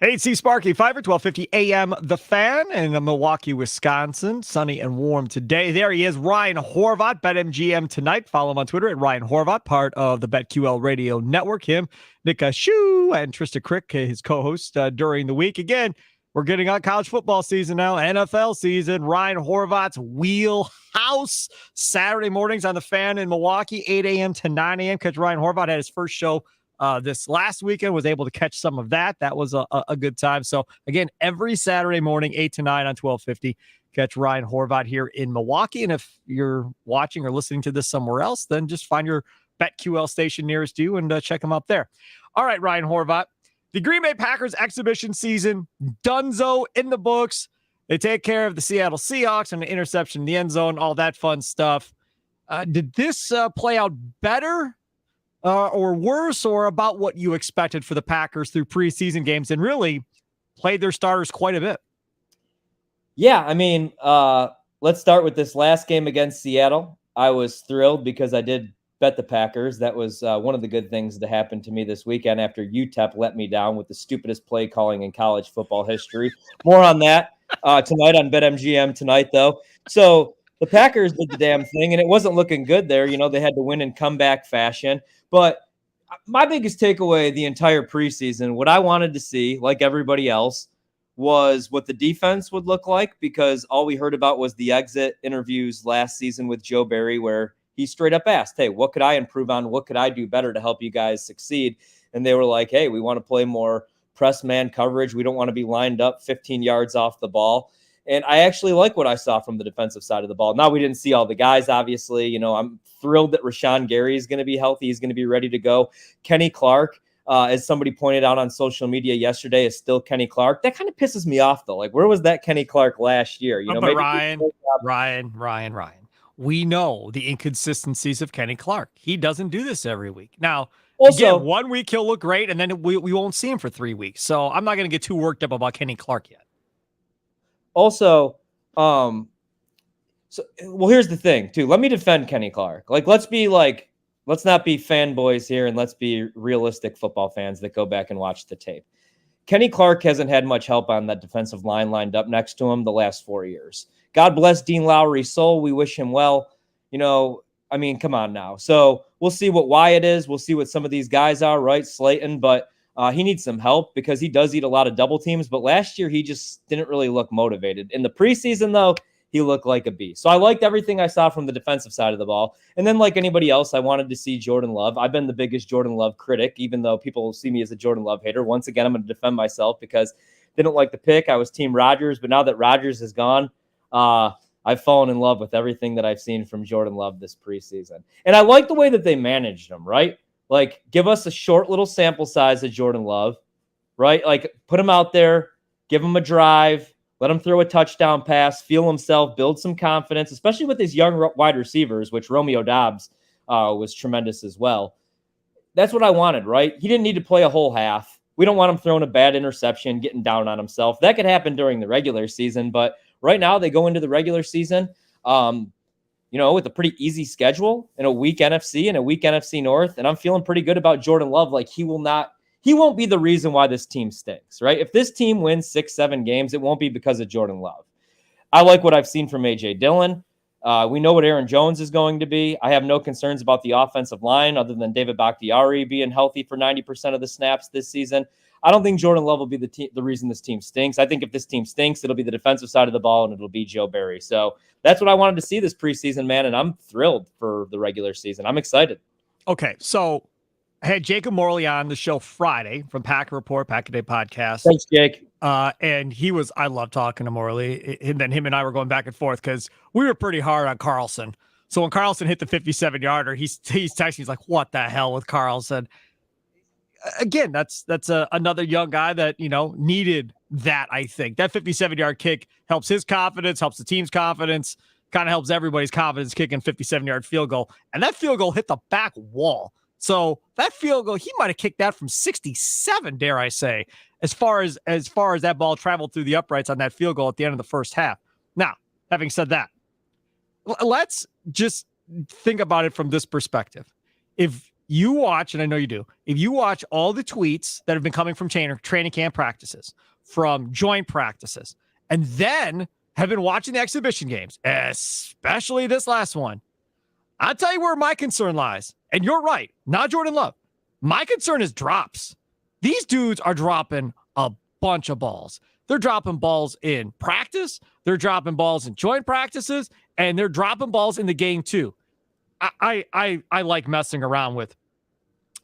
Hey, it's Sparky, Fifer, 1250 AM, The Fan in Milwaukee, Wisconsin. Sunny and warm today. There he is, Ryan Horvat, BetMGM tonight. Follow him on Twitter at Ryan Horvat, part of the BetQL Radio Network. Him, Nick Shue, and Trista Crick, his co-host during the week. Again, we're getting on college football season now, NFL season. Ryan Horvat's wheelhouse. Saturday mornings on The Fan in Milwaukee, 8 a.m. to 9 a.m. Catch Ryan Horvat at his first show this last weekend, was able to catch some of that. That was a good time. So again, every Saturday morning, 8 to 9 on 1250, catch Ryan Horvat here in Milwaukee. And if you're watching or listening to this somewhere else, then just find your BetQL station nearest you and check them out there. All right, Ryan Horvat, the Green Bay Packers exhibition season, donezo in the books. They take care of the Seattle Seahawks and an interception in the end zone, all that fun stuff. Did this play out better or worse, or about what you expected for the Packers through preseason games, and really played their starters quite a bit? Yeah, I mean, let's start with this last game against Seattle. I was thrilled because I did bet the Packers. That was one of the good things that happened to me this weekend after UTEP let me down with the stupidest play calling in college football history. More on that tonight on BetMGM tonight, though. So the Packers did the damn thing, and it wasn't looking good there. You know, they had to win in comeback fashion. But my biggest takeaway the entire preseason, what I wanted to see, like everybody else, was what the defense would look like, because all we heard about was the exit interviews last season with Joe Barry, where he straight up asked, hey, what could I improve on? What could I do better to help you guys succeed? And they were like, hey, we want to play more press man coverage. We don't want to be lined up 15 yards off the ball. And I actually like what I saw from the defensive side of the ball. Now, we didn't see all the guys, obviously. You know, I'm thrilled that Rashawn Gary is going to be healthy. He's going to be ready to go. Kenny Clark, as somebody pointed out on social media yesterday, is still Kenny Clark. That kind of pisses me off, though. Like, where was that Kenny Clark last year? You know, but Ryan, we know the inconsistencies of Kenny Clark. He doesn't do this every week. Now, also, again, 1 week he'll look great, and then we won't see him for 3 weeks. So I'm not going to get too worked up about Kenny Clark yet. Also, well, here's the thing, too. Let me defend Kenny Clark. Let's not be fanboys here, and let's be realistic football fans that go back and watch the tape. Kenny Clark hasn't had much help on that defensive line lined up next to him the last 4 years. God bless Dean Lowry's soul. We wish him well. You know, I mean, come on now. So we'll see what Wyatt is. We'll see what some of these guys are, right? Slayton, but he needs some help because he does eat a lot of double teams. But last year, he just didn't really look motivated. In the preseason, though, he looked like a beast. So I liked everything I saw from the defensive side of the ball. And then, like anybody else, I wanted to see Jordan Love. I've been the biggest Jordan Love critic, even though people see me as a Jordan Love hater. Once again, I'm going to defend myself because I didn't like the pick. I was Team Rodgers. But now that Rodgers is gone, I've fallen in love with everything that I've seen from Jordan Love this preseason. And I like the way that they managed him, right? Like, give us a short little sample size of Jordan Love, right? Like, put him out there, give him a drive, let him throw a touchdown pass, feel himself, build some confidence, especially with his young wide receivers, which Romeo Doubs was tremendous as well. That's what I wanted, right? He didn't need to play a whole half. We don't want him throwing a bad interception, getting down on himself. That could happen during the regular season, but right now they go into the regular season, with a pretty easy schedule and a weak NFC and a weak NFC North. And I'm feeling pretty good about Jordan Love. Like, he won't be the reason why this team stinks, right? If this team wins 6-7 games, it won't be because of Jordan Love. I like what I've seen from A.J. Dillon. We know what Aaron Jones is going to be. I have no concerns about the offensive line other than David Bakhtiari being healthy for 90% of the snaps this season. I don't think Jordan Love will be the reason this team stinks. I think if this team stinks, it'll be the defensive side of the ball and it'll be Joe Barry. So that's what I wanted to see this preseason, man, and I'm thrilled for the regular season. I'm excited. Okay, so I had Jacob Morley on the show Friday from Packer Report, Packer Day Podcast. Thanks, Jake. And I love talking to Morley. And then him and I were going back and forth because we were pretty hard on Carlson. So when Carlson hit the 57-yarder, he's texting. He's like, what the hell with Carlson? Again, that's another young guy that, needed that, I think. That 57-yard kick helps his confidence, helps the team's confidence, kind of helps everybody's confidence kicking 57-yard field goal. And that field goal hit the back wall. So that field goal, he might have kicked that from 67, dare I say, as far as that ball traveled through the uprights on that field goal at the end of the first half. Now, having said that, let's just think about it from this perspective. If you watch, and I know you do, if you watch all the tweets that have been coming from training camp practices, from joint practices, and then have been watching the exhibition games, especially this last one, I'll tell you where my concern lies. And you're right, not Jordan Love. My concern is drops. These dudes are dropping a bunch of balls. They're dropping balls in practice. They're dropping balls in joint practices, and they're dropping balls in the game too. I like messing around with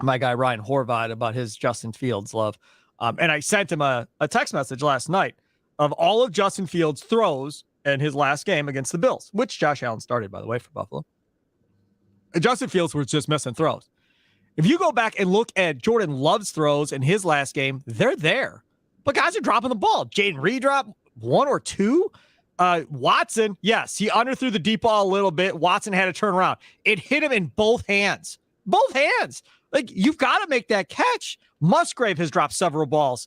my guy Ryan Horvat about his Justin Fields love. And I sent him a text message last night of all of Justin Fields' throws in his last game against the Bills, which Josh Allen started, by the way, for Buffalo. And Justin Fields was just missing throws. If you go back and look at Jordan Love's throws in his last game, they're there. But guys are dropping the ball. Jaden Reed dropped one or two. Watson, yes, he underthrew the deep ball a little bit. Watson had to turn around. It hit him in both hands. Both hands. Like, you've got to make that catch. Musgrave has dropped several balls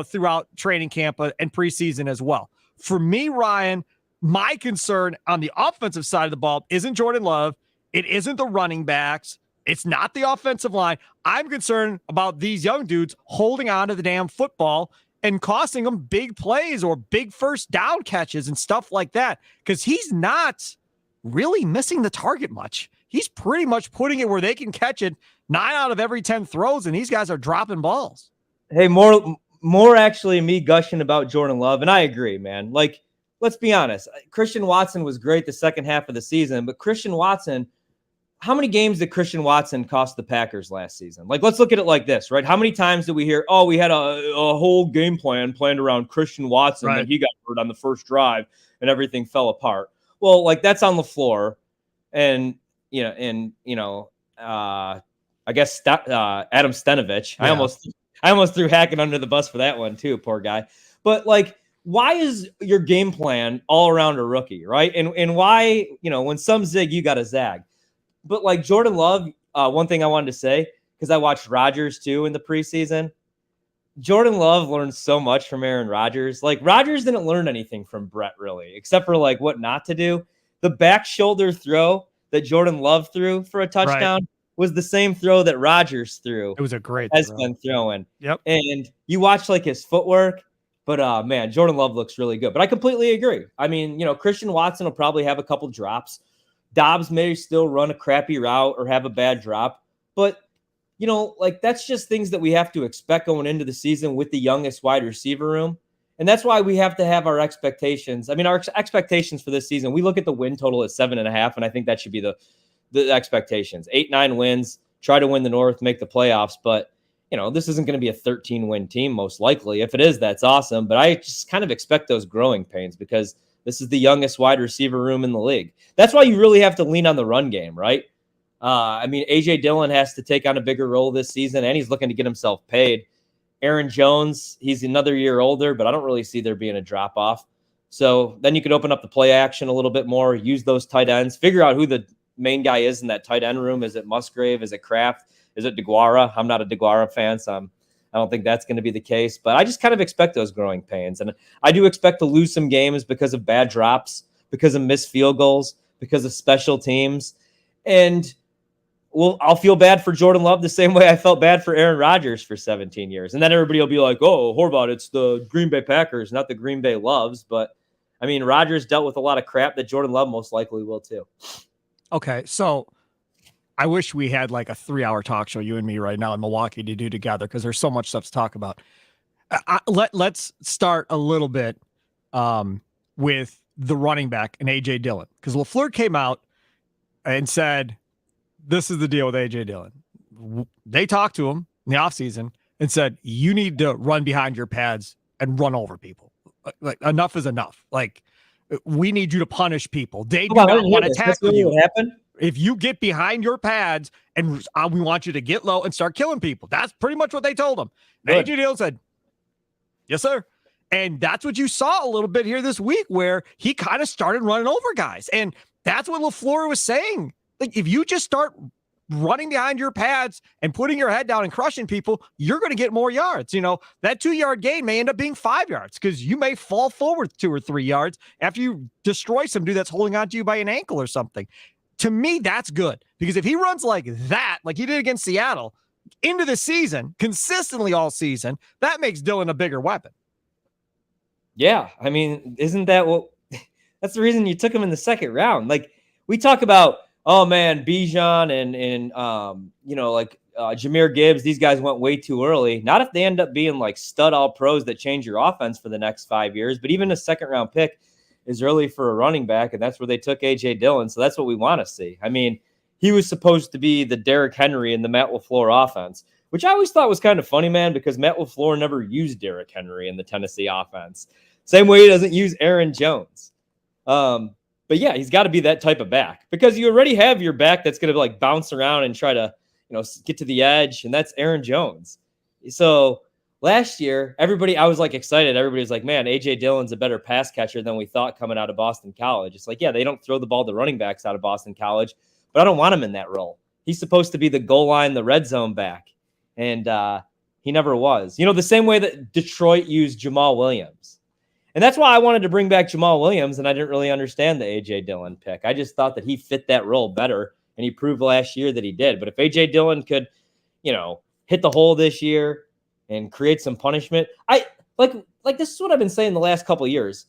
throughout training camp and preseason as well. For me, Ryan, my concern on the offensive side of the ball isn't Jordan Love. It isn't the running backs. It's not the offensive line. I'm concerned about these young dudes holding on to the damn football and costing them big plays or big first down catches and stuff like that, because he's not really missing the target much. He's pretty much putting it where they can catch it 9 out of every 10 throws, and these guys are dropping balls. Hey, more actually me gushing about Jordan Love, and I agree, man. Like, let's be honest. Christian Watson was great the second half of the season, but Christian Watson, how many games did Christian Watson cost the Packers last season? Like, let's look at it like this, right? How many times did we hear, oh, we had a whole game plan planned around Christian Watson, right, that he got hurt on the first drive and everything fell apart? Well, like, that's on the floor. And, I guess Adam Stenovich. Yeah. I almost threw Hackett under the bus for that one too, poor guy. But, like, why is your game plan all around a rookie, right? And why, when some zig, you got to zag. But, like, Jordan Love, one thing I wanted to say, because I watched Rodgers too in the preseason. Jordan Love learned so much from Aaron Rodgers. Like, Rodgers didn't learn anything from Brett, really, except for, like, what not to do. The back shoulder throw that Jordan Love threw for a touchdown was the same throw that Rodgers threw. It was a great has been throwing. Yep. And you watch, like, his footwork, but man, Jordan Love looks really good. But I completely agree. I mean, Christian Watson will probably have a couple drops. Dobbs may still run a crappy route or have a bad drop, but like, that's just things that we have to expect going into the season with the youngest wide receiver room. And that's why we have to have our expectations. I mean, our expectations for this season, we look at the win total at 7.5, and I think that should be the expectations. 8-9 wins, try to win the North, make the playoffs. But, this isn't going to be a 13-win team, most likely. If it is, that's awesome. But I just kind of expect those growing pains because this is the youngest wide receiver room in the league. That's why you really have to lean on the run game, right? I mean, A.J. Dillon has to take on a bigger role this season, and he's looking to get himself paid. Aaron Jones, he's another year older, but I don't really see there being a drop-off. So then you could open up the play action a little bit more, use those tight ends, figure out who the main guy is in that tight end room. Is it Musgrave? Is it Kraft? Is it DeGuara? I'm not a DeGuara fan, so I don't think that's going to be the case, but I just kind of expect those growing pains. And I do expect to lose some games because of bad drops, because of missed field goals, because of special teams. And I'll feel bad for Jordan Love the same way I felt bad for Aaron Rodgers for 17 years. And then everybody will be like, oh, Horvat, it's the Green Bay Packers, not the Green Bay Loves. But, I mean, Rodgers dealt with a lot of crap that Jordan Love most likely will too. Okay, so I wish we had like a 3-hour talk show, you and me right now in Milwaukee, to do together, because there's so much stuff to talk about. Let's start a little bit with the running back and A.J. Dillon, because LaFleur came out and said, this is the deal with A.J. Dillon. They talked to him in the offseason and said, you need to run behind your pads and run over people. Like, enough is enough. Like, we need you to punish people. They do not want to tackle you. What happened? If you get behind your pads and we want you to get low and start killing people. That's pretty much what they told him. A.J. Dillon said, yes, sir. And that's what you saw a little bit here this week, where he kind of started running over guys. And that's what LaFleur was saying. Like, if you just start running behind your pads and putting your head down and crushing people, you're going to get more yards. That 2-yard gain may end up being 5 yards because you may fall forward 2 or 3 yards after you destroy some dude that's holding on to you by an ankle or something. To me, that's good because if he runs like that, like he did against Seattle, into the season, consistently all season, that makes Dillon a bigger weapon. Yeah, I mean, isn't that what? That's the reason you took him in the second round. Like we talk about, oh man, Bijan and Jahmyr Gibbs. These guys went way too early. Not if they end up being like stud all pros that change your offense for the next 5 years. But even a second round pick is early for a running back, and that's where they took AJ Dillon. So that's what we want to see. I mean, he was supposed to be the Derrick Henry in the Matt LaFleur offense, which I always thought was kind of funny, man, because Matt LaFleur never used Derrick Henry in the Tennessee offense. Same way he doesn't use Aaron Jones. But yeah, he's got to be that type of back because you already have your back that's going to like bounce around and try to, get to the edge, and that's Aaron Jones. So last year, I was like excited. Everybody was like, man, AJ Dillon's a better pass catcher than we thought coming out of Boston College. It's like, yeah, they don't throw the ball to running backs out of Boston College, but I don't want him in that role. He's supposed to be the goal line, the red zone back. And he never was. The same way that Detroit used Jamal Williams. And that's why I wanted to bring back Jamal Williams, and I didn't really understand the A.J. Dillon pick. I just thought that he fit that role better, and he proved last year that he did. But if A.J. Dillon could, hit the hole this year and create some punishment, I like this is what I've been saying the last couple of years.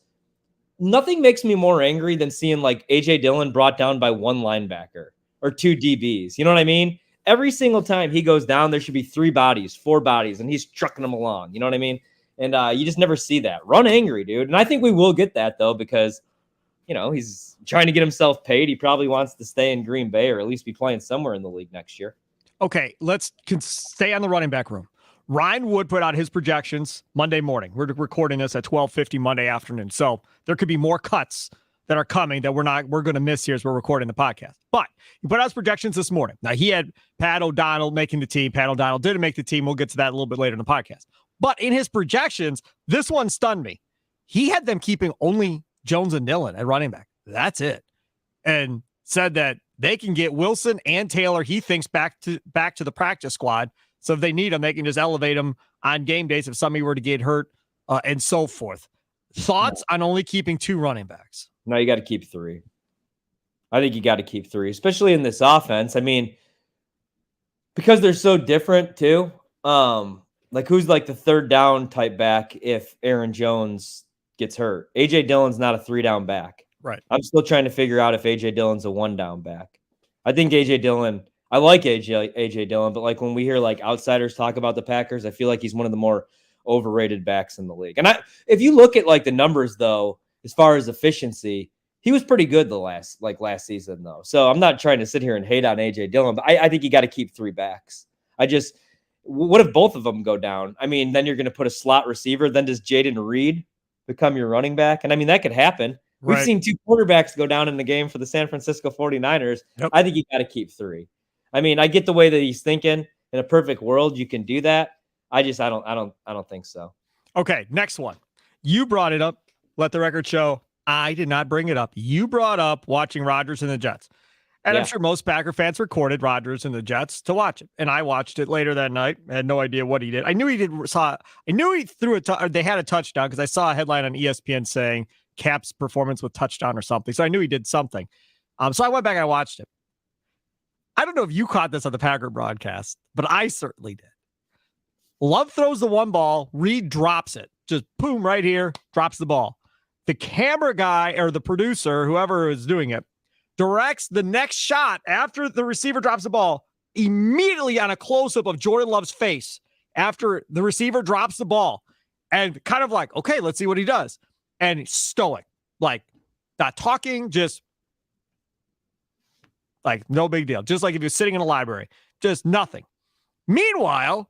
Nothing makes me more angry than seeing like A.J. Dillon brought down by one linebacker or two DBs. You know what I mean? Every single time he goes down, there should be 3 bodies, 4 bodies, and he's trucking them along. You know what I mean? And you just never see that. Run angry, dude. And I think we will get that, though, because, he's trying to get himself paid. He probably wants to stay in Green Bay or at least be playing somewhere in the league next year. Okay, let's stay on the running back room. Ryan Wood put out his projections Monday morning. We're recording this at 12:50 Monday afternoon. So there could be more cuts that are coming that we're going to miss here as we're recording the podcast. But he put out his projections this morning. Now, he had Pat O'Donnell making the team. Pat O'Donnell didn't make the team. We'll get to that a little bit later in the podcast. But in his projections, this one stunned me. He had them keeping only Jones and Dillon at running back. That's it. And said that they can get Wilson and Taylor, he thinks, back to the practice squad. So if they need them, they can just elevate them on game days if somebody were to get hurt and so forth. Thoughts on only keeping 2 running backs? No, you got to keep 3. I think you got to keep 3, especially in this offense. I mean, because they're so different too. Like who's like the 3rd down type back if Aaron Jones gets hurt? AJ Dillon's not a 3-down back. Right. I'm still trying to figure out if AJ Dillon's a 1-down back. I think AJ Dillon, I like AJ Dillon, but like when we hear like outsiders talk about the Packers, I feel like he's one of the more overrated backs in the league. And if you look at like the numbers though, as far as efficiency, he was pretty good last season though. So I'm not trying to sit here and hate on AJ Dillon, but I think you got to keep 3 backs. What if both of them go down? I mean, then you're going to put a slot receiver. Then does Jaden Reed become your running back? And I mean, that could happen. Right. We've seen 2 quarterbacks go down in the game for the San Francisco 49ers. Yep. I think you got to keep 3. I mean, I get the way that he's thinking. In a perfect world, you can do that. I don't think so. Okay, next one. You brought it up. Let the record show. I did not bring it up. You brought up watching Rodgers and the Jets. And I'm sure most Packer fans recorded Rodgers and the Jets to watch it. And I watched it later that night. I had no idea what he did. I knew he threw they had a touchdown because I saw a headline on ESPN saying Cap's performance with touchdown or something. So I knew he did something. So I went back and I watched it. I don't know if you caught this on the Packer broadcast, but I certainly did. Love throws the one ball. Reed drops it. Just boom, right here, drops the ball. The camera guy or the producer, whoever is doing it, directs the next shot after the receiver drops the ball immediately on a close-up of Jordan Love's face after the receiver drops the ball and kind of like, okay, let's see what he does. And he's stoic, like not talking, just like no big deal. Just like if you're sitting in a library, just nothing. Meanwhile,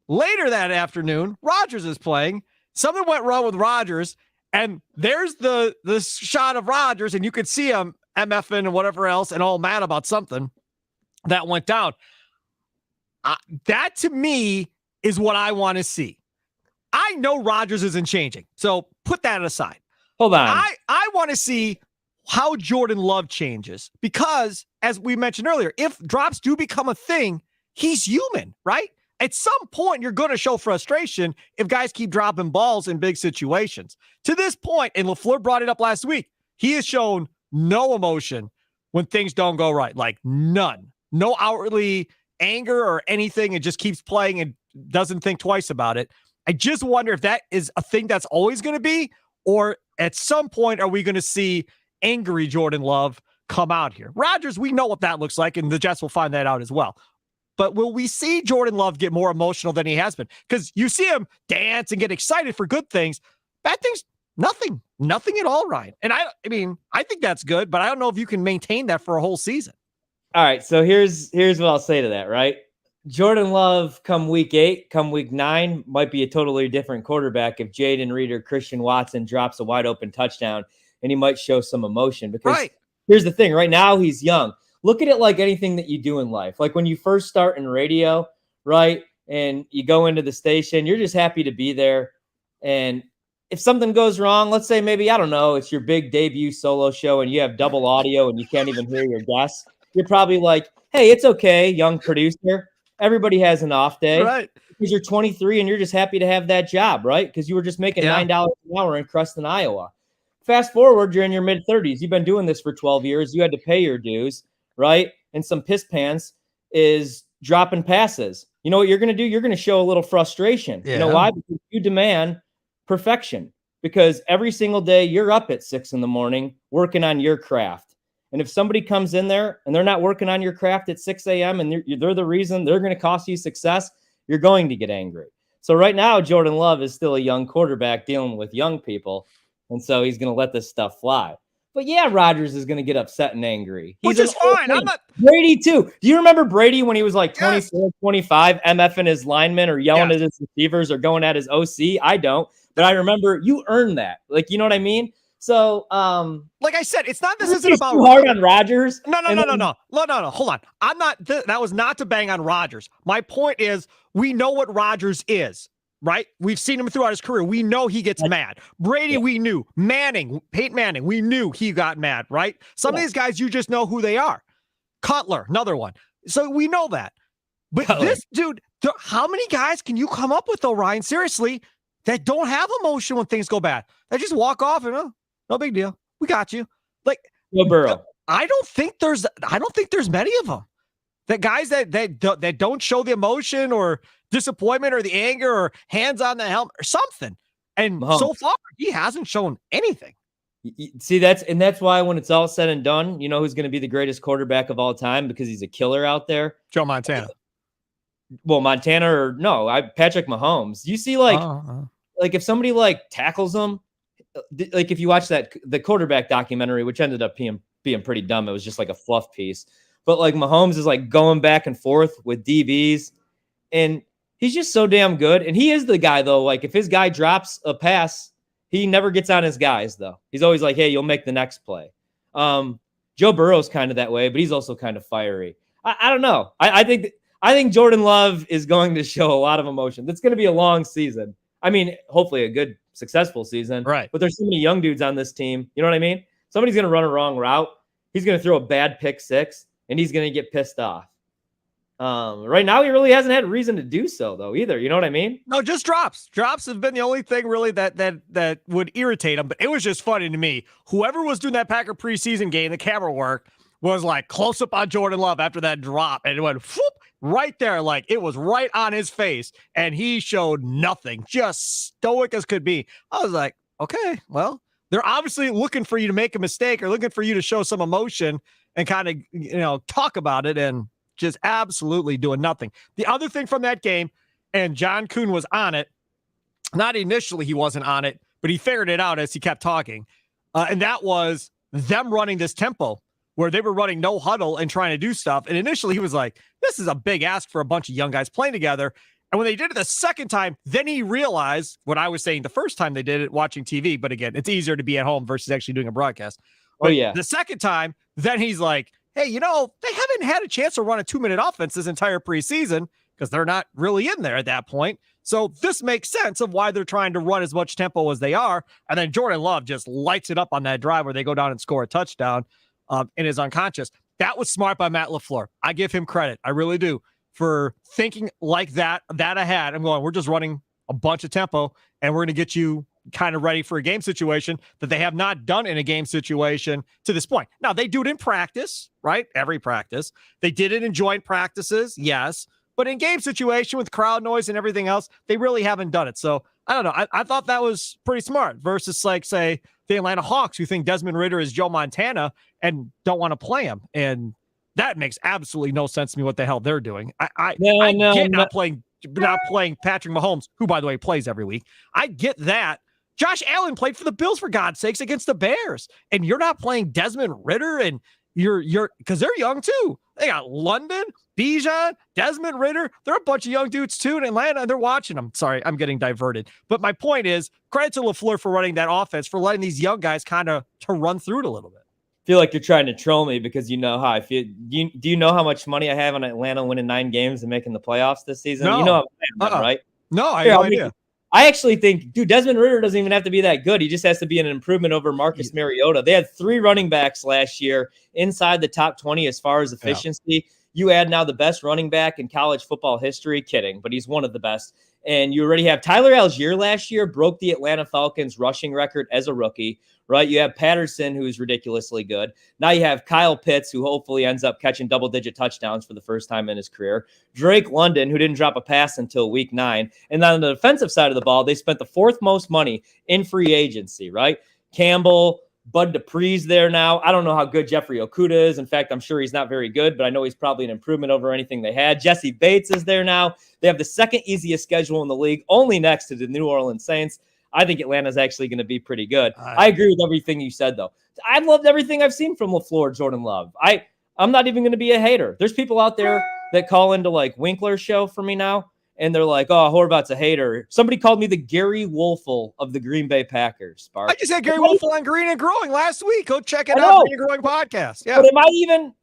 later that afternoon, Rodgers is playing. Something went wrong with Rodgers, and there's the shot of Rodgers, and you could see him MFing and whatever else and all mad about something that went down. That to me is what I want to see. I know Rodgers isn't changing, so put that aside. Hold on. I want to see how Jordan Love changes because, as we mentioned earlier, if drops do become a thing, he's human, right? At some point, you're going to show frustration if guys keep dropping balls in big situations. To this point, and LaFleur brought it up last week, he has shown no emotion when things don't go right. Like none. No outwardly anger or anything. It just keeps playing and doesn't think twice about it. I just wonder if that is a thing that's always going to be, or at some point are we going to see angry Jordan Love come out here? Rodgers, we know what that looks like, and the Jets will find that out as well. But will we see Jordan Love get more emotional than he has been? Because you see him dance and get excited for good things. Bad things, nothing at all, Ryan. And I mean, I think that's good, but I don't know if you can maintain that for a whole season. All right, so here's what I'll say to that, right? Jordan Love come week 8, come week 9, might be a totally different quarterback if Jaden Reed or Christian Watson drops a wide open touchdown, and he might show some emotion. Because here's the thing, right now he's young. Look at it like anything that you do in life. Like when you first start in radio, right, and you go into the station, you're just happy to be there. And if something goes wrong, let's say maybe, I don't know, it's your big debut solo show and you have double audio and you can't even hear your guests, you're probably like, hey, it's okay, young producer. Everybody has an off day, right? Because you're 23 and you're just happy to have that job, right? Because you were just making $9 an hour in Creston, Iowa. Fast forward, you're in your mid-30s. You've been doing this for 12 years. You had to pay your dues, right? And some piss pants is dropping passes. You know what you're going to do? You're going to show a little frustration. Yeah. You know why? Because you demand perfection. Because every single day you're up at 6 a.m. working on your craft. And if somebody comes in there and they're not working on your craft at 6 a.m. and they're the reason they're going to cost you success, you're going to get angry. So right now, Jordan Love is still a young quarterback dealing with young people. And so he's going to let this stuff fly. But yeah, Rodgers is going to get upset and angry. Which is fine. I'm not... Brady too. Do you remember Brady when he was like 24, 25, MFing his linemen or yelling at his receivers or going at his OC? I don't. But I remember you earned that. Like, you know what I mean? So, like I said, it's not. This isn't about too hard on Rodgers. No. Hold on. I'm not. That was not to bang on Rodgers. My point is, we know what Rodgers is, right? We've seen him throughout his career. We know he gets mad. Brady, we knew. Peyton Manning, we knew he got mad, right? Some of these guys, you just know who they are. Cutler, another one. So we know that. But this dude, how many guys can you come up with, though, Ryan? Seriously, that don't have emotion when things go bad. They just walk off and no big deal. We got you. Like Joe Burrow. I don't think there's many of them. That guys that don't show the emotion or disappointment or the anger or hands on the helmet or something. And so far, he hasn't shown anything. See, that's why when it's all said and done, you know who's going to be the greatest quarterback of all time because he's a killer out there? Joe Montana. Well, Montana or no, Patrick Mahomes. You see, like if somebody like tackles him, like if you watch the quarterback documentary, which ended up being pretty dumb, it was just like a fluff piece. But like Mahomes is like going back and forth with DBs, and he's just so damn good. And he is the guy though. Like if his guy drops a pass, he never gets on his guys though. He's always like, "Hey, you'll make the next play." Joe Burrow's kind of that way, but he's also kind of fiery. I don't know. I think Jordan Love is going to show a lot of emotion. It's going to be a long season. I mean, hopefully a good, successful season. Right. But there's so many young dudes on this team. You know what I mean? Somebody's going to run a wrong route. He's going to throw a bad pick six, and he's going to get pissed off. Right now, he really hasn't had reason to do so, though, either. You know what I mean? No, just drops. Drops have been the only thing really that would irritate him. But it was just funny to me. Whoever was doing that Packer preseason game, the camera work, was like close up on Jordan Love after that drop, and it went whoop, right there, like it was right on his face, and he showed nothing, just stoic as could be. I was like, okay, well, they're obviously looking for you to make a mistake or looking for you to show some emotion and kind of, talk about it, and just absolutely doing nothing. The other thing from that game, and John Kuhn was on it, not initially he wasn't on it, but he figured it out as he kept talking, and that was them running this tempo where they were running no huddle and trying to do stuff. And initially he was like, this is a big ask for a bunch of young guys playing together. And when they did it the second time, then he realized what I was saying the first time they did it watching TV. But again, it's easier to be at home versus actually doing a broadcast. But the second time, then he's like, hey, they haven't had a chance to run a 2-minute offense this entire preseason because they're not really in there at that point. So this makes sense of why they're trying to run as much tempo as they are. And then Jordan Love just lights it up on that drive where they go down and score a touchdown. And is unconscious. That was smart by Matt LaFleur. I give him credit. I really do for thinking like that ahead. I'm going, we're just running a bunch of tempo and we're going to get you kind of ready for a game situation that they have not done in a game situation to this point. Now, they do it in practice, right? Every practice. They did it in joint practices, yes. But in game situation with crowd noise and everything else, they really haven't done it. So, I don't know. I thought that was pretty smart versus, like, say, the Atlanta Hawks, who think Desmond Ridder is Joe Montana and don't want to play him. And that makes absolutely no sense to me what the hell they're doing. I get not playing Patrick Mahomes, who, by the way, plays every week. I get that. Josh Allen played for the Bills, for God's sakes, against the Bears. And you're not playing Desmond Ridder, and you're because they're young too. They got London, Bijan, Desmond Ridder. They're a bunch of young dudes too in Atlanta, and they're watching them. Sorry, I'm getting diverted. But my point is, credit to LaFleur for running that offense, for letting these young guys kind of to run through it a little bit. I feel like you're trying to troll me because you know how I feel. Do you know how much money I have on Atlanta winning 9 games and making the playoffs this season? No. You know how I am, right? No, I have no idea. I actually think, dude, Desmond Ridder doesn't even have to be that good. He just has to be an improvement over Marcus Mariota. They had 3 running backs last year inside the top 20 as far as efficiency. Yeah. You add now the best running back in college football history. Kidding, but he's one of the best. And you already have Tyler Algier last year broke the Atlanta Falcons rushing record as a rookie, right? You have Patterson, who's ridiculously good. Now you have Kyle Pitts, who hopefully ends up catching double-digit touchdowns for the first time in his career. Drake London, who didn't drop a pass until week 9. And then on the defensive side of the ball, they spent the 4th most money in free agency, right? Campbell, Bud Dupree's there now. I don't know how good Jeffrey Okudah is. In fact, I'm sure he's not very good, but I know he's probably an improvement over anything they had. Jesse Bates is there now. They have the 2nd easiest schedule in the league, only next to the New Orleans Saints. I think Atlanta's actually going to be pretty good. I agree with everything you said, though. I loved everything I've seen from LaFleur, Jordan Love. I'm not even going to be a hater. There's people out there that call into like Winkler's show for me now, and they're like, oh, Horvat's a hater. Somebody called me the Gary Wolfel of the Green Bay Packers, Spark. I just had Gary Wolfel on Green and Growing last week. Go check it out, Green and Growing podcast. Yeah. But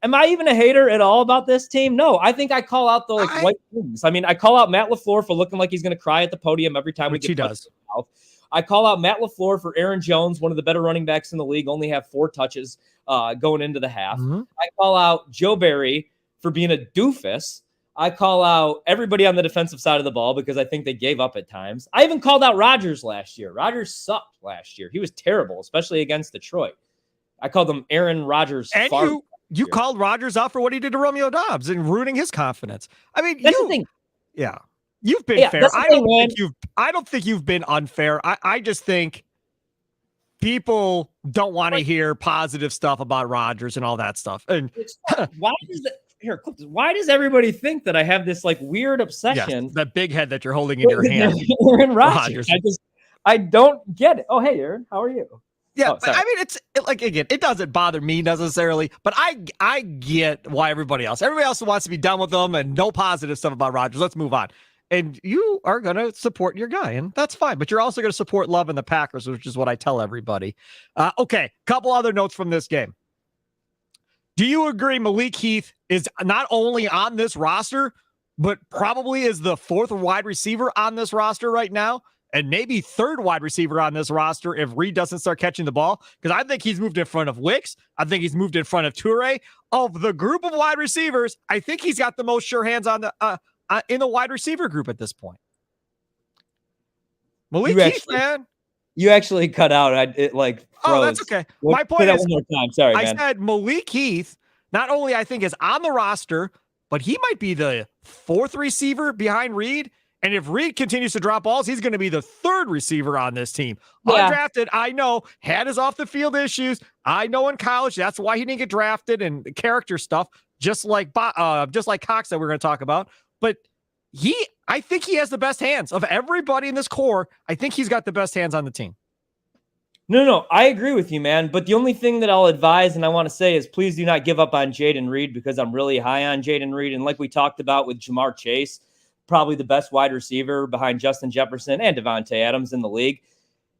am I even a hater at all about this team? No, I think I call out the white things. I mean, I call out Matt LaFleur for looking like he's going to cry at the podium every time he does. I call out Matt LaFleur for Aaron Jones, one of the better running backs in the league, only have 4 touches going into the half. Mm-hmm. I call out Joe Barry for being a doofus. I call out everybody on the defensive side of the ball because I think they gave up at times. I even called out Rodgers last year. Rodgers sucked last year. He was terrible, especially against Detroit. I called him Aaron Rodgers. And you called Rodgers out for what he did to Romeo Doubs and ruining his confidence. I mean, that's the thing. Yeah. You've been fair. I don't think you've been unfair. I just think people don't want to hear positive stuff about Rodgers and all that stuff. And why does everybody think that I have this like weird obsession? Yes, that big head that you're holding in your hand. Aaron Rodgers. I don't get it. Oh, hey, Aaron, how are you? Yeah, I mean, it doesn't bother me necessarily, but I get why everybody else wants to be done with them and no positive stuff about Rodgers. Let's move on. And you are going to support your guy, and that's fine. But you're also going to support Love and the Packers, which is what I tell everybody. Okay, couple other notes from this game. Do you agree Malik Heath is not only on this roster, but probably is the 4th wide receiver on this roster right now, and maybe 3rd wide receiver on this roster if Reed doesn't start catching the ball? Because I think he's moved in front of Wicks. I think he's moved in front of Toure. Of the group of wide receivers, I think he's got the most sure hands on the in the wide receiver group at this point. Malik Heath, man. You actually cut out. It like froze. Oh, that's okay. My point is, one more time. Sorry, I said Malik Heath, not only I think is on the roster, but he might be the 4th receiver behind Reed. And if Reed continues to drop balls, he's going to be the 3rd receiver on this team. Yeah. Undrafted, I know, had his off the field issues. I know in college, that's why he didn't get drafted and character stuff, just like Cox that we're going to talk about. But I think he has the best hands of everybody in this core. I think he's got the best hands on the team. No, I agree with you, man. But the only thing that I'll advise and I want to say is please do not give up on Jayden Reed because I'm really high on Jayden Reed. And like we talked about with Jamar Chase, probably the best wide receiver behind Justin Jefferson and Devontae Adams in the league.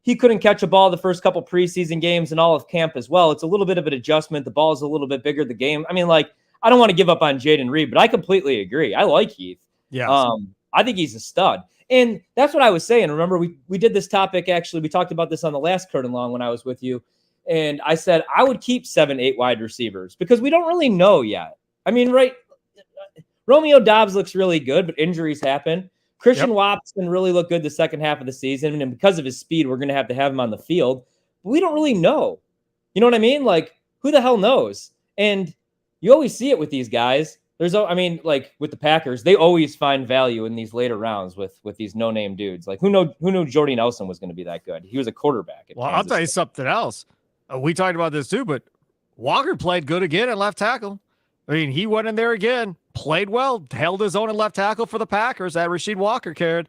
He couldn't catch a ball the first couple preseason games and all of camp as well. It's a little bit of an adjustment. The ball is a little bit bigger. The game. I mean, I don't want to give up on Jayden Reed, but I completely agree. I like Heath. Yeah. I think he's a stud. And that's what I was saying. Remember, we did this topic, actually. We talked about this on the last Curtain Long when I was with you. And I said I would keep 7-8 wide receivers because we don't really know yet. I mean, right, Romeo Doubs looks really good, but injuries happen. Christian Watson really looked good the second half of the season, and because of his speed, we're going to have him on the field. But we don't really know. You know what I mean? Like, who the hell knows? And you always see it with these guys. Like with the Packers, they always find value in these later rounds with these no-name dudes. Like, who knew Jordy Nelson was going to be that good? He was a quarterback. Well, I'll tell you something else. We talked about this too, but Walker played good again at left tackle. I mean, he went in there again, played well, held his own at left tackle for the Packers that Rasheed Walker carried.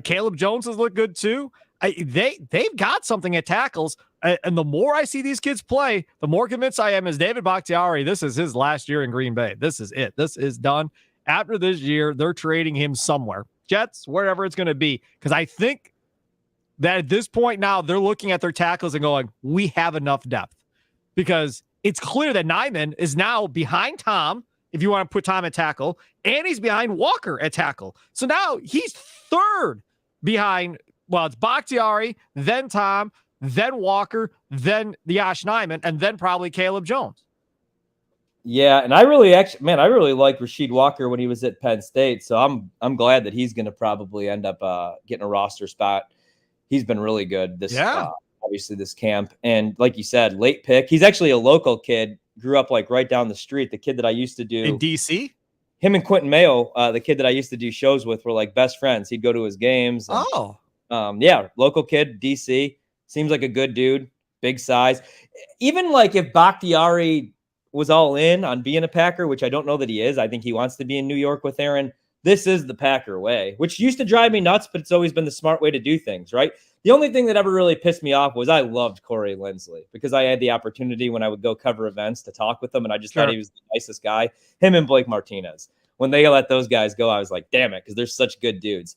Caleb Jones has looked good too. They've got something at tackles. And the more I see these kids play, the more convinced I am is David Bakhtiari. This is his last year in Green Bay. This is it. This is done. After this year, they're trading him somewhere. Jets, wherever it's going to be. Because I think that at this point now, they're looking at their tackles and going, we have enough depth. Because it's clear that Nyman is now behind Tom, if you want to put Tom at tackle, and he's behind Walker at tackle. So now he's third behind, well, it's Bakhtiari, then Tom, then Walker, then the Josh Nyman, and then probably Caleb Jones. Yeah, and I really like Rasheed Walker when he was at Penn State. So I'm glad that he's going to probably end up getting a roster spot. He's been really good obviously this camp. And like you said, late pick. He's actually a local kid, grew up like right down the street. The kid that I used to do in DC. Him and Quentin Mayo, the kid that I used to do shows with, were like best friends. He'd go to his games. And, local kid, DC. Seems like a good dude, big size. Even like if Bakhtiari was all in on being a Packer, which I don't know that he is. I think he wants to be in New York with Aaron. This is the Packer way, which used to drive me nuts, but it's always been the smart way to do things, right? The only thing that ever really pissed me off was I loved Corey Linsley because I had the opportunity when I would go cover events to talk with him, and I just thought he was the nicest guy. Him and Blake Martinez. When they let those guys go, I was like, damn it, because they're such good dudes.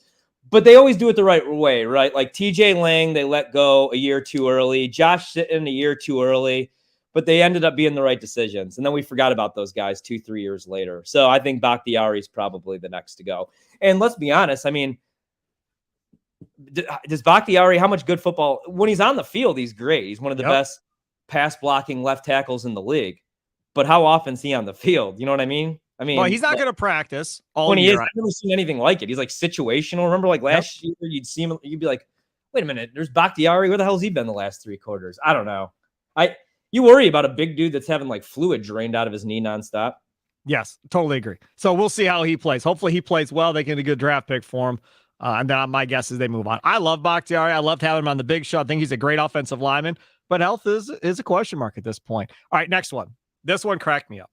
But they always do it the right way, right? Like TJ Lang, they let go a year too early. Josh Sitton a year too early. But they ended up being the right decisions. And then we forgot about those guys 2-3 years later. So I think Bakhtiari is probably the next to go. And let's be honest, I mean, does Bakhtiari, how much good football? When he's on the field, he's great. He's one of the best pass blocking left tackles in the league. But how often is he on the field? You know what I mean? Well, he's not going to practice all when year. I've never seen anything like it. He's like situational. Remember, like last year, you'd see him, you'd be like, wait a minute, there's Bakhtiari. Where the hell has he been the last 3 quarters? I don't know. You worry about a big dude that's having like fluid drained out of his knee nonstop. Yes, totally agree. So we'll see how he plays. Hopefully he plays well. They get a good draft pick for him. And then my guess is they move on. I love Bakhtiari. I loved having him on the big show. I think he's a great offensive lineman, but health is a question mark at this point. All right, next one. This one cracked me up.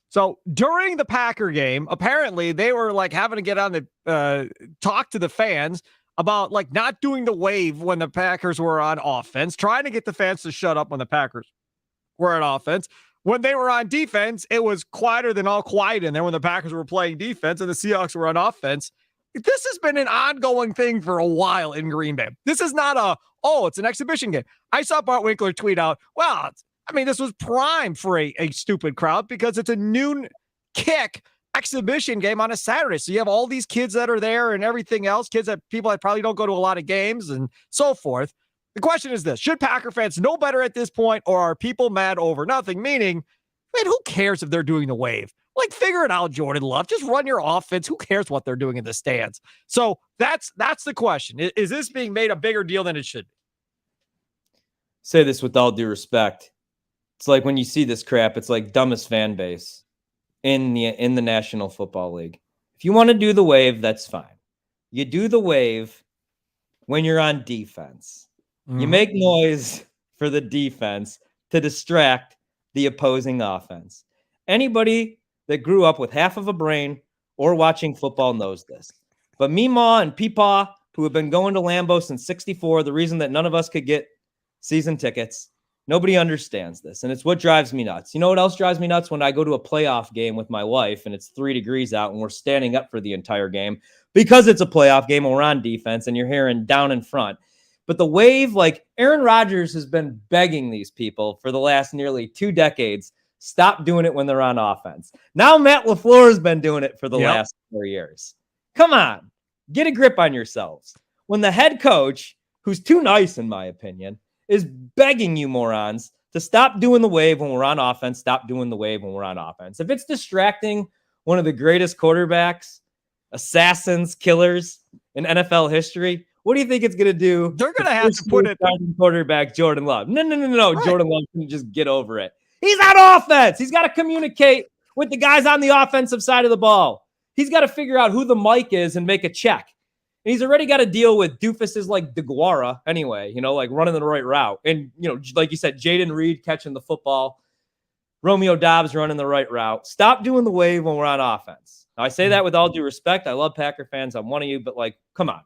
So during the Packer game, apparently they were like having to get on the talk to the fans about like not doing the wave when the Packers were on offense, trying to get the fans to shut up when the Packers were on offense. When they were on defense, it was quieter than all quiet in there when the Packers were playing defense and the Seahawks were on offense. This has been an ongoing thing for a while in Green Bay. This is not it's an exhibition game. I saw Bart Winkler tweet out, this was prime for a stupid crowd because it's a noon kick exhibition game on a Saturday. So you have all these kids that are there and everything else, people that probably don't go to a lot of games and so forth. The question is this: should Packer fans know better at this point, or are people mad over nothing? Meaning, who cares if they're doing the wave? Like, figure it out, Jordan Love. Just run your offense. Who cares what they're doing in the stands? So that's the question. Is this being made a bigger deal than it should be? Say this with all due respect. It's like when you see this crap, it's like dumbest fan base in the National Football League. If you want to do the wave, that's fine. You do the wave when you're on defense. You make noise for the defense to distract the opposing offense. Anybody that grew up with half of a brain or watching football knows this. But Meemaw and Peepaw, who have been going to Lambeau since '64, the reason that none of us could get season tickets, nobody understands this. And it's what drives me nuts. You know what else drives me nuts? When I go to a playoff game with my wife and it's 3 degrees out and we're standing up for the entire game because it's a playoff game and we're on defense and you're hearing down in front. But the wave, like Aaron Rodgers has been begging these people for the last nearly 2 decades, stop doing it when they're on offense. Now Matt LaFleur has been doing it for the last 4 years. Come on, get a grip on yourselves. When the head coach, who's too nice in my opinion, is begging you morons to stop doing the wave when we're on offense, stop doing the wave when we're on offense. If it's distracting one of the greatest quarterbacks assassins, killers in NFL history. What do you think it's going to do? They're going to have to put it. Quarterback Jordan Love. No. Right. Jordan Love can just get over it. He's on offense. He's got to communicate with the guys on the offensive side of the ball. He's got to figure out who the mic is and make a check. And he's already got to deal with doofuses like DeGuara anyway, like running the right route. And, like you said, Jaden Reed catching the football, Romeo Dobbs running the right route. Stop doing the wave when we're on offense. Now, I say that with all due respect. I love Packer fans. I'm one of you, but come on.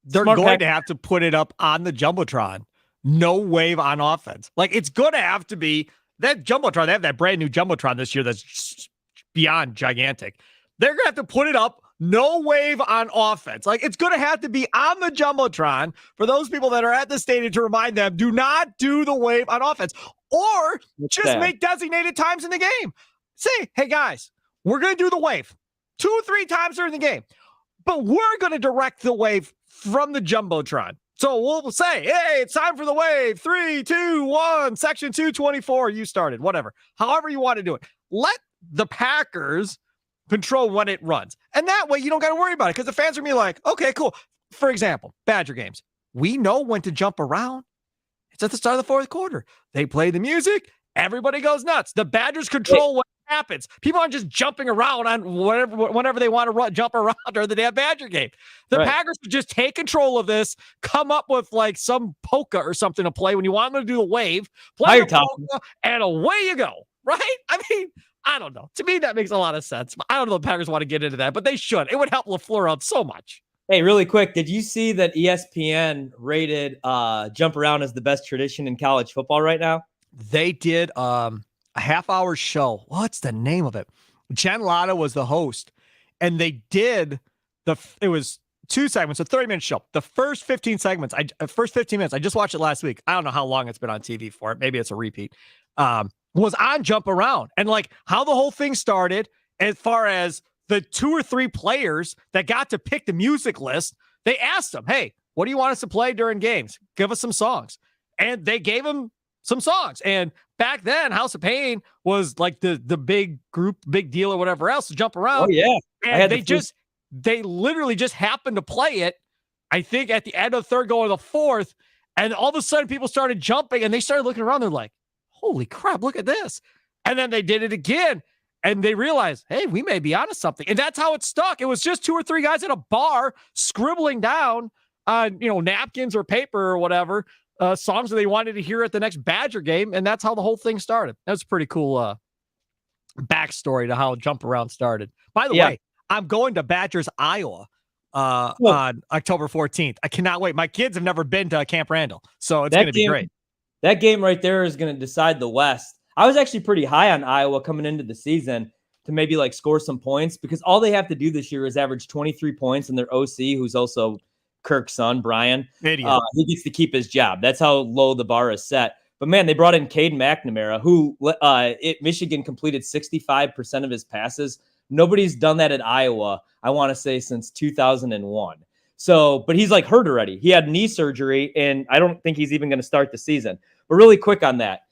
They're going to have to put it up on the Jumbotron. No wave on offense. It's going to have to be that Jumbotron. They have that brand new Jumbotron this year that's beyond gigantic. They're going to have to put it up. No wave on offense. It's going to have to be on the Jumbotron for those people that are at the stadium to remind them, do not do the wave on offense, or just make designated times in the game. Say, hey guys, we're going to do the wave 2 or 3 times during the game, but we're going to direct the wave from the Jumbotron. So we'll say, hey, it's time for the wave. 3, 2, 1, section 224. You started, whatever. However you want to do it. Let the Packers control when it runs. And that way you don't got to worry about it because the fans are going to be like, okay, cool. For example, Badger games. We know when to jump around. It's at the start of the fourth quarter. They play the music. Everybody goes nuts. The Badgers control what happens. People aren't just jumping around on whenever they want to jump around during the damn Badger game. The Packers would just take control of this, come up with some polka or something to play when you want them to do a wave, play a polka, and away you go. Right? I mean, I don't know. To me, that makes a lot of sense. I don't know if the Packers want to get into that, but they should. It would help LaFleur out so much. Hey, really quick, did you see that ESPN rated jump around as the best tradition in college football right now? They did a half-hour show. What's the name of it? Jen Latta was the host, and they did it was 2 segments, a 30-minute show. The first 15 minutes, I just watched it last week. I don't know how long it's been on TV for. Maybe it's a repeat. Was on jump around and how the whole thing started as far as the 2 or 3 players that got to pick the music list. They asked them, hey, what do you want us to play during games? Give us some songs. And they gave them some songs. And back then, House of Pain was the big group, big deal or whatever else to jump around. Oh, yeah. And they literally just happened to play it, I think, at the end of the third, going to the fourth. And all of a sudden, people started jumping and they started looking around. They're like, holy crap, look at this. And then they did it again. And they realized, hey, we may be onto something. And that's how it stuck. It was just 2 or 3 guys at a bar scribbling down on, napkins or paper or whatever, songs that they wanted to hear at the next Badger game. And that's how the whole thing started. That's a pretty cool backstory to how Jump Around started. By the way, I'm going to Badgers, Iowa on October 14th. I cannot wait. My kids have never been to Camp Randall, so it's going to be great. That game right there is going to decide the West. I was actually pretty high on Iowa coming into the season to maybe score some points because all they have to do this year is average 23 points, and their OC, who's also Kirk's son, Brian, he gets to keep his job. That's how low the bar is set. But man, they brought in Caden McNamara, who Michigan completed 65% of his passes. Nobody's done that at Iowa, I want to say, since 2001. So, but he's hurt already. He had knee surgery, and I don't think he's even going to start the season. But really quick on that,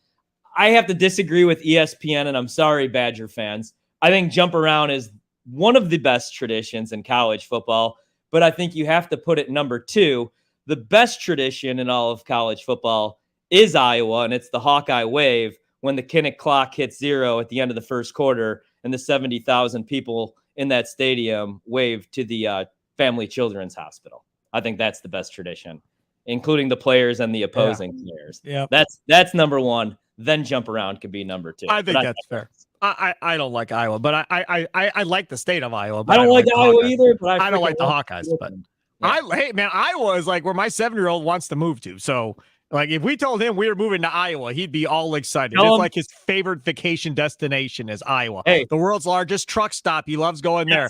I have to disagree with ESPN, and I'm sorry, Badger fans. I think jump around is one of the best traditions in college football, but I think you have to put it number 2. The best tradition in all of college football is Iowa, and it's the Hawkeye wave when the Kinnick clock hits 0 at the end of the first quarter and the 70,000 people in that stadium wave to the Family Children's Hospital. I think that's the best tradition, including the players and the opposing players. Yeah, that's number 1. Then jump around could be number 2. I think that's fair. I don't like Iowa, but I like the state of Iowa. But I don't like Iowa either, but I don't like the Hawkeyes. But hey, man, Iowa is where my 7-year-old wants to move to. So if we told him we were moving to Iowa, he'd be all excited. It's his favorite vacation destination is Iowa. Hey, the world's largest truck stop. He loves going there.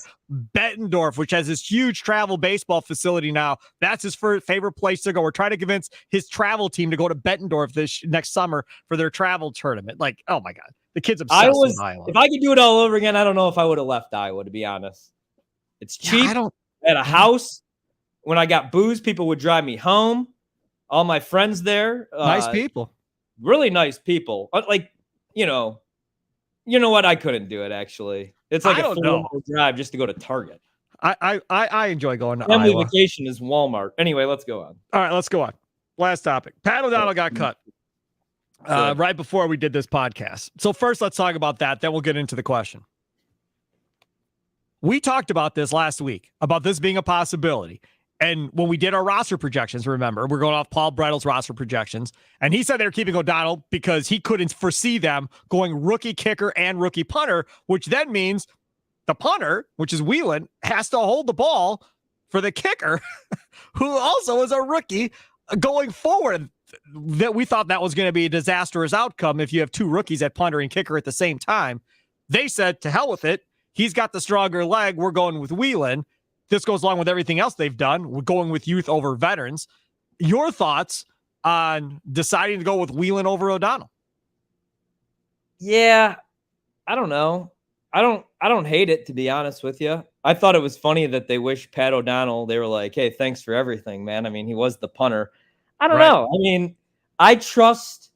Bettendorf, which has this huge travel baseball facility now. That's his favorite place to go. We're trying to convince his travel team to go to Bettendorf this next summer for their travel tournament. Oh my God. The kid's obsessed with Iowa. If I could do it all over again, I don't know if I would have left Iowa, to be honest. It's cheap. I had a house. When I got booze, people would drive me home. All my friends there. Nice people. Really nice people. You know what? I couldn't do it, actually. It's like a 4-hour drive just to go to Target. I enjoy going to Family Iowa. vacation is Walmart. Anyway, let's go on. All right, let's go on. Last topic. Pat O'Donnell got cut right before we did this podcast. So first, let's talk about that. Then we'll get into the question. We talked about this last week, about this being a possibility. And when we did our roster projections, remember, we're going off Paul Breitel's roster projections. And he said they were keeping O'Donnell because he couldn't foresee them going rookie kicker and rookie punter, which then means the punter, which is Whelan, has to hold the ball for the kicker, who also is a rookie going forward. That we thought that was going to be a disastrous outcome if you have two rookies at punter and kicker at the same time. They said, to hell with it. He's got the stronger leg. We're going with Whelan. This goes along with everything else they've done. We're going with youth over veterans. Your thoughts on deciding to go with Whelan over O'Donnell? Yeah, I don't know. I don't hate it, to be honest with you. I thought it was funny that they wished Pat O'Donnell, they were like, hey, thanks for everything, man. I mean, he was the punter. I don't know. I mean, I trust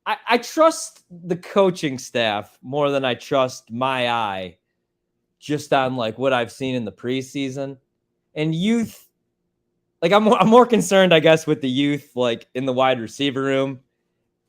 the coaching staff more than I trust my eye, just on like what I've seen in the preseason. And youth, like I'm more concerned, I guess, with the youth, like in the wide receiver room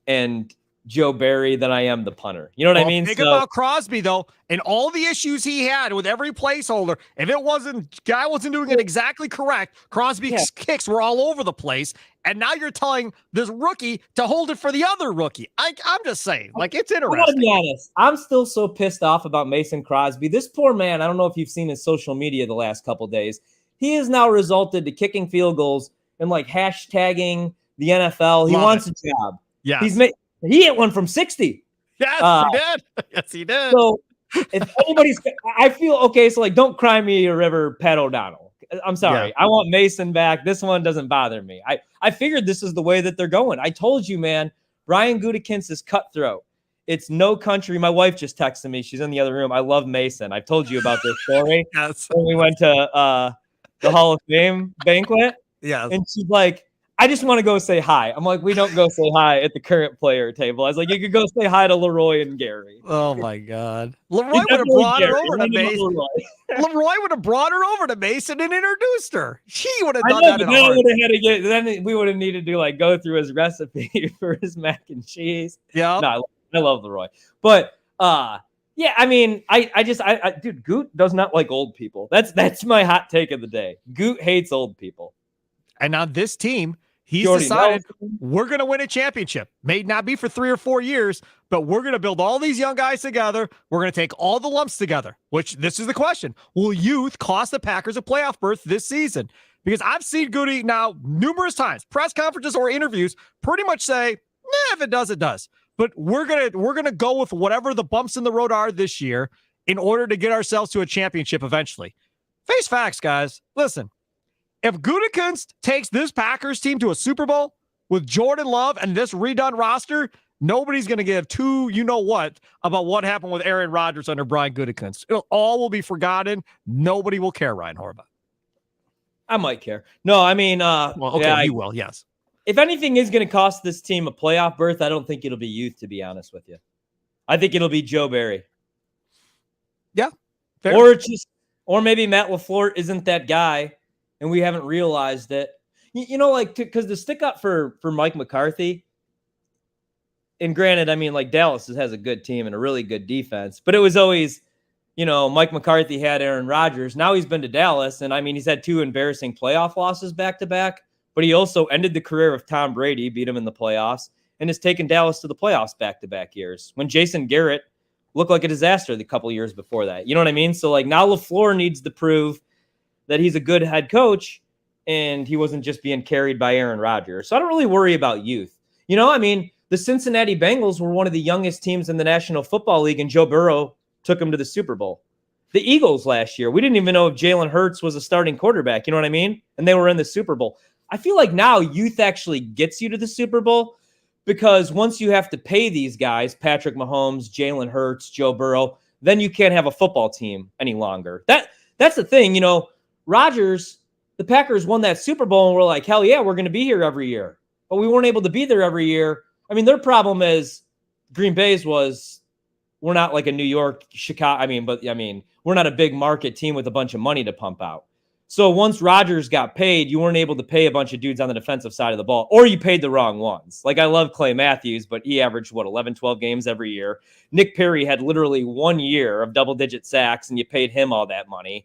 and Joe Barry than I am the punter. You know what I mean? Think about Crosby, though, and all the issues he had with every placeholder. If it wasn't, guy wasn't doing it exactly correct, Crosby's kicks were all over the place. And now you're telling this rookie to hold it for the other rookie. I'm just saying, like, it's interesting. I gotta be honest. I'm still so pissed off about Mason Crosby. This poor man, I don't know if you've seen his social media the last couple days. He has now resulted to kicking field goals and like hashtagging the NFL. He wants a job. Yeah. He hit one from 60. Yes, he did. Yes, he did. So if anybody's, I feel okay. So like, don't cry me a river, Pat O'Donnell. I'm sorry. Yeah. I want Mason back. This one doesn't bother me. I figured this is the way that they're going. I told you, man, Brian Gutekunst is cutthroat. It's no country. My wife just texted me. She's in the other room. I love Mason. I've told you about this story. Yes. When we went to the Hall of Fame banquet. Yeah. And she's like, I just want to go say hi. I'm like, we don't go say hi at the current player table. I was like, you could go say hi to Leroy and Gary. Oh my God. Leroy would have brought her over to Mason. Leroy would have brought her over to Mason and introduced her. She would have done that. Then we would have needed to like go through his recipe for his mac and cheese. Yeah. No, I love Leroy. But yeah, I mean, dude, Goot does not like old people. That's my hot take of the day. Goot hates old people. And on this team, he's decided we're going to win a championship. May not be for 3 or 4 years, but we're going to build all these young guys together. We're going to take all the lumps together, which this is the question. Will youth cost the Packers a playoff berth this season? Because I've seen Goody now numerous times, press conferences or interviews, pretty much say, nah, if it does, it does. But we're gonna go with whatever the bumps in the road are this year in order to get ourselves to a championship eventually. Face facts, guys. Listen. If Gutekunst takes this Packers team to a Super Bowl with Jordan Love and this redone roster, nobody's going to give two you-know-what about what happened with Aaron Rodgers under Brian Gutekunst. All will be forgotten. Nobody will care, Ryan Horvat. I might care. No, I mean... you will, yes. If anything is going to cost this team a playoff berth, I don't think it'll be youth, to be honest with you. I think it'll be Joe Barry. Yeah. Fair. Or maybe Matt LaFleur isn't that guy, and we haven't realized it. You know, like, because the stick up for Mike McCarthy, and granted, I mean, like, Dallas has a good team and a really good defense, but it was always, you know, Mike McCarthy had Aaron Rodgers. Now he's been to Dallas, and I mean, he's had 2 embarrassing playoff losses back-to-back, but he also ended the career of Tom Brady, beat him in the playoffs, and has taken Dallas to the playoffs back-to-back years, when Jason Garrett looked like a disaster the couple years before that. You know what I mean? So, like, now LaFleur needs to prove that he's a good head coach and he wasn't just being carried by Aaron Rodgers. So I don't really worry about youth. You know, I mean, the Cincinnati Bengals were one of the youngest teams in the National Football League, and Joe Burrow took them to the Super Bowl. The Eagles last year, we didn't even know if Jalen Hurts was a starting quarterback. You know what I mean? And they were in the Super Bowl. I feel like now youth actually gets you to the Super Bowl, because once you have to pay these guys, Patrick Mahomes, Jalen Hurts, Joe Burrow, then you can't have a football team any longer. That's the thing, you know. Rodgers, the Packers won that Super Bowl, and we're like, hell yeah, we're going to be here every year. But we weren't able to be there every year. I mean, their problem is Green Bay's was, we're not like a New York, Chicago. I mean, we're not a big market team with a bunch of money to pump out. So once Rodgers got paid, you weren't able to pay a bunch of dudes on the defensive side of the ball, or you paid the wrong ones. Like, I love Clay Matthews, but he averaged, 11, 12 games every year. Nick Perry had literally 1 year of double-digit sacks, and you paid him all that money.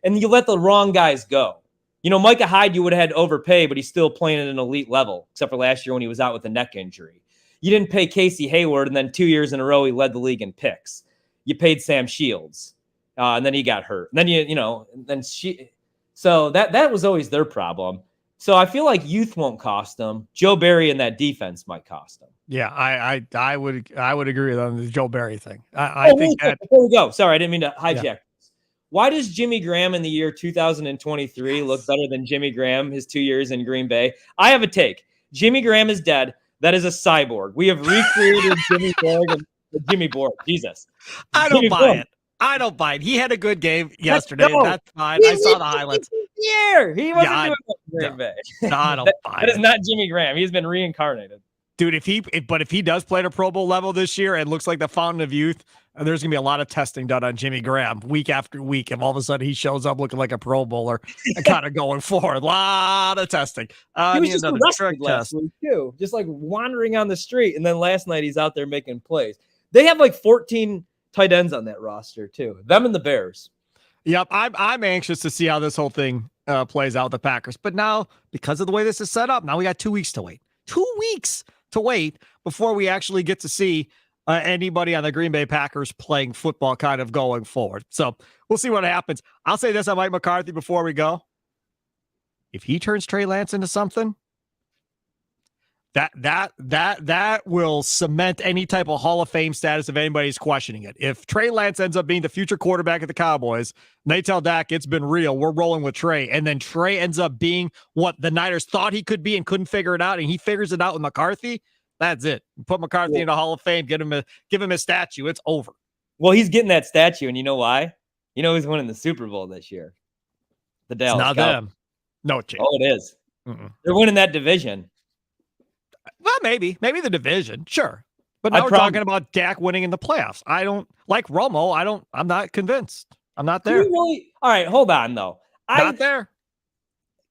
And you let the wrong guys go. Micah Hyde, you would have had to overpay, but he's still playing at an elite level, except for last year when he was out with a neck injury. You didn't pay Casey Hayward, and then 2 years in a row, he led the league in picks. You paid Sam Shields, and then he got hurt. And then So that was always their problem. So I feel like youth won't cost them. Joe Barry and that defense might cost them. Yeah, I would agree with on the Joe Barry thing. I think that before we go, sorry, I didn't mean to hijack. Yeah. Why does Jimmy Graham in the year 2023 look better than Jimmy Graham his 2 years in Green Bay? I have a take. Jimmy Graham is dead. That is a cyborg. We have recreated Jimmy Borg and Jimmy Borg. Jesus. I don't buy it. I don't buy it. He had a good game yesterday. That's fine. I saw the highlights. He wasn't doing it in Green Bay. No, I don't buy it. That is not Jimmy Graham. He's been reincarnated. Dude, if he does play at a Pro Bowl level this year and looks like the fountain of youth, there's gonna be a lot of testing done on Jimmy Graham week after week. And all of a sudden he shows up looking like a Pro Bowler and kind of going forward. A lot of testing. He was just arrested last week too, just like wandering on the street. And then last night he's out there making plays. They have like 14 tight ends on that roster too. Them and the Bears. Yep, I'm anxious to see how this whole thing plays out with the Packers. But now, because of the way this is set up, now we got 2 weeks to wait. 2 weeks to wait before we actually get to see anybody on the Green Bay Packers playing football kind of going forward. So we'll see what happens. I'll say this on Mike McCarthy before we go. If he turns Trey Lance into something, that will cement any type of Hall of Fame status if anybody's questioning it. If Trey Lance ends up being the future quarterback of the Cowboys, and they tell Dak it's been real, we're rolling with Trey, and then Trey ends up being what the Niners thought he could be and couldn't figure it out, and he figures it out with McCarthy, that's it. Put McCarthy into Hall of Fame, give him a statue. It's over. Well, he's getting that statue, and you know why? You know who's winning the Super Bowl this year? The Dallas Cowboys. Not them. No chance. Oh, it is. They're winning that division. Well, maybe the division, sure. But now we're talking about Dak winning in the playoffs. I don't like Romo. I'm not convinced. I'm not there. All right, hold on though. Not there.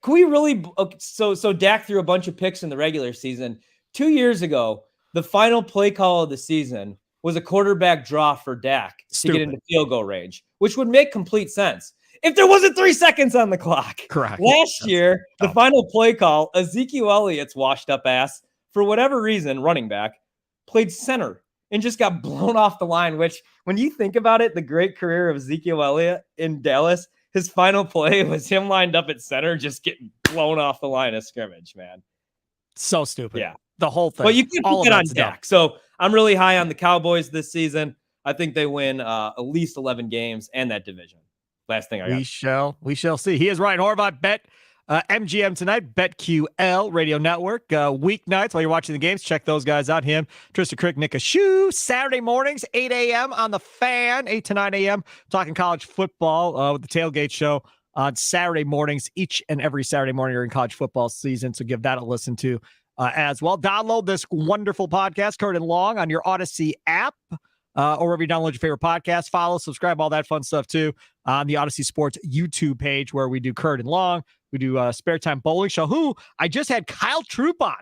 Can we really? Okay, so Dak threw a bunch of picks in the regular season. 2 years ago, the final play call of the season was a quarterback draw for Dak to get into field goal range, which would make complete sense if there wasn't 3 seconds on the clock. Correct. Last year, the final play call, Ezekiel Elliott's washed up ass, for whatever reason, running back, played center and just got blown off the line, which when you think about it, the great career of Ezekiel Elliott in Dallas, his final play was him lined up at center, just getting blown off the line of scrimmage, man. So stupid. Yeah. The whole thing. But you can put it on Dak. So I'm really high on the Cowboys this season. I think they win at least 11 games and that division. Last thing I got. We shall see. He is Ryan Horvat. BetMGM tonight, BetQL Radio Network. Weeknights while you're watching the games, check those guys out. Him, Trista Crick, Nick Ashew. Saturday mornings, 8 a.m. on the Fan, 8 to 9 a.m. Talking college football with the Tailgate Show on Saturday mornings. Each and every Saturday morning during college football season, so give that a listen to as well. Download this wonderful podcast, Curd and Long, on your Odyssey app. Or wherever you download your favorite podcast, follow, subscribe, all that fun stuff too on the Odyssey Sports YouTube page where we do Curd and Long. We do Spare Time Bowling Show, who I just had Kyle Troop on.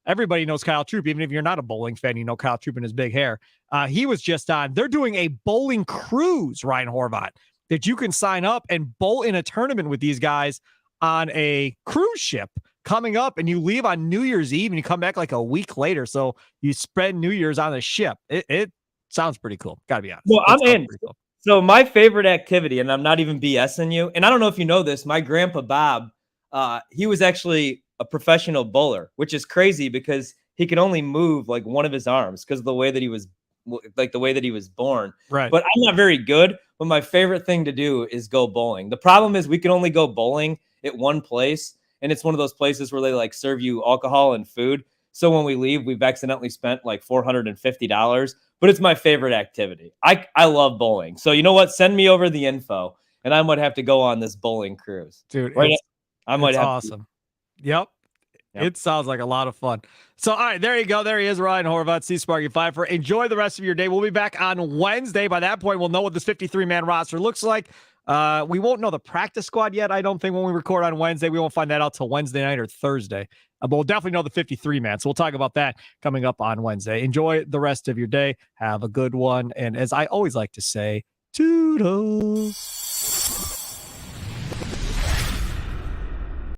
Everybody knows Kyle Troop. Even if you're not a bowling fan, you know Kyle Troop and his big hair. He was just on. They're doing a bowling cruise, Ryan Horvat, that you can sign up and bowl in a tournament with these guys on a cruise ship coming up, and you leave on New Year's Eve and you come back like a week later. So you spend New Year's on the ship. It sounds pretty cool. Gotta be honest. Well, I'm in. Cool. So my favorite activity, and I'm not even BSing you, and I don't know if you know this, my grandpa Bob, he was actually a professional bowler, which is crazy because he could only move like one of his arms because of the way that he was born. Right. But I'm not very good. But my favorite thing to do is go bowling. The problem is we can only go bowling at one place, and it's one of those places where they like serve you alcohol and food. So when we leave, we've accidentally spent like $450, but it's my favorite activity. I love bowling. So you know what? Send me over the info, and I might have to go on this bowling cruise. Dude, right? it's awesome. Yep. Yep. It sounds like a lot of fun. So, all right, there you go. There he is, Ryan Horvat, C. Sparky Fifer. Enjoy the rest of your day. We'll be back on Wednesday. By that point, we'll know what this 53-man roster looks like. We won't know the practice squad yet, I don't think, when we record on Wednesday. We won't find that out till Wednesday night or Thursday. But we'll definitely know the 53-man. So we'll talk about that coming up on Wednesday. Enjoy the rest of your day. Have a good one. And as I always like to say, toodles.